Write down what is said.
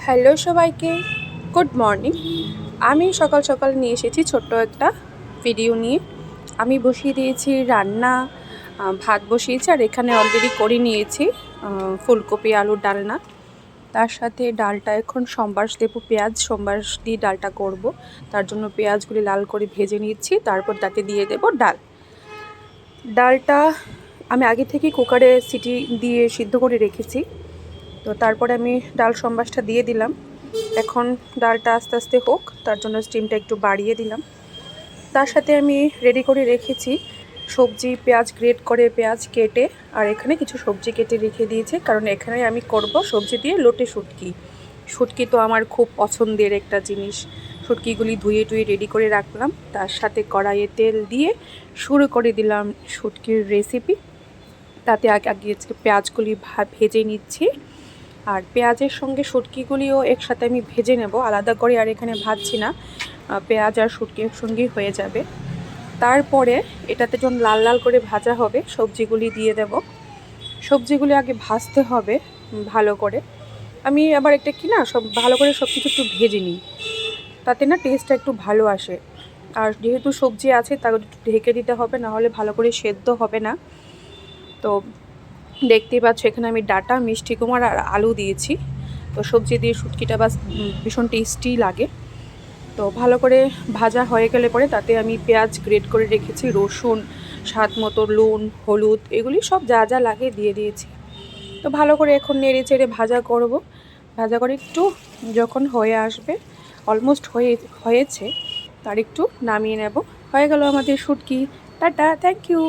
Hello সবাইকে, good morning. আমি সকাল সকাল নিয়ে এসেছি ছোট্ট একটা ভিডিও নিয়ে। আমি বসিয়ে দিয়েছি রান্না, ভাত বসিয়েছি আর এখানে অলরেডি করে নিয়েছি ফুলকপি আলুর ডালনা। তার সাথে ডালটা এখন সম্বাস দেবো, পেঁয়াজ সম্বাস দিয়ে ডালটা করব। তার জন্য পেঁয়াজগুলি লাল করে ভেজে নিচ্ছি, তারপর তাতে দিয়ে দেব ডালটা আমি আগে থেকে কুকারে সিটি দিয়ে সিদ্ধ করে রেখেছি। তো তারপরে আমি ডাল সম্বাসটা দিয়ে দিলাম। এখন ডালটা আস্তে আস্তে হোক, তার জন্য স্টিমটা একটু বাড়িয়ে দিলাম। তার সাথে আমি রেডি করে রেখেছি সবজি, পেঁয়াজ গ্রেট করে পেঁয়াজ কেটে, আর এখানে কিছু সবজি কেটে রেখে দিয়েছি, কারণ এখানে আমি করব সবজি দিয়ে লোটে শুটকি। শুটকি তো আমার খুব পছন্দের একটা জিনিস। শুটকিগুলি ধুয়ে টুয়ে রেডি করে রাখলাম, তার সাথে কড়াইয়ে তেল দিয়ে শুরু করে দিলাম শুটকির রেসিপি। তাতে আগে পেঁয়াজগুলি ভেজে নিচ্ছি, আর পেঁয়াজের সঙ্গে শুটকিগুলিও একসাথে আমি ভেজে নেব, আলাদা করে আর এখানে ভাজছি না, পেঁয়াজ আর শুটকি একসঙ্গেই হয়ে যাবে। তারপরে এটাতে যখন লাল লাল করে ভাজা হবে সবজিগুলি দিয়ে দেব। সবজিগুলি আগে ভাজতে হবে ভালো করে। আমি আবার একটা কি না, সব ভালো করে সব কিছু একটু ভেজে নিই, তাতে না টেস্টটা একটু ভালো আসে। আর যেহেতু সবজি আছে তা একটু ঢেকে দিতে হবে, নাহলে ভালো করে সেদ্ধ হবে না। তো দেখতেই পাচ্ছ এখানে আমি ডাঁটা, মিষ্টি কুমড়া আর আলু দিয়েছি। তো সবজি দিয়ে শুটকিটা বাস ভীষণ টেস্টি লাগে। তো ভালো করে ভাজা হয়ে গেলে পরে তাতে আমি পেঁয়াজ গ্রেট করে রেখেছি, রসুন, স্বাদ মতো নুন, হলুদ, এগুলি সব যা যা লাগে দিয়ে দিয়েছি। তো ভালো করে এখন নেড়ে চেড়ে ভাজা করব। ভাজা করে একটু যখন হয়ে আসবে, অলমোস্ট হয়েছে, তার একটু নামিয়ে নেব। হয়ে গেল আমাদের শুটকি। Tata, thank you.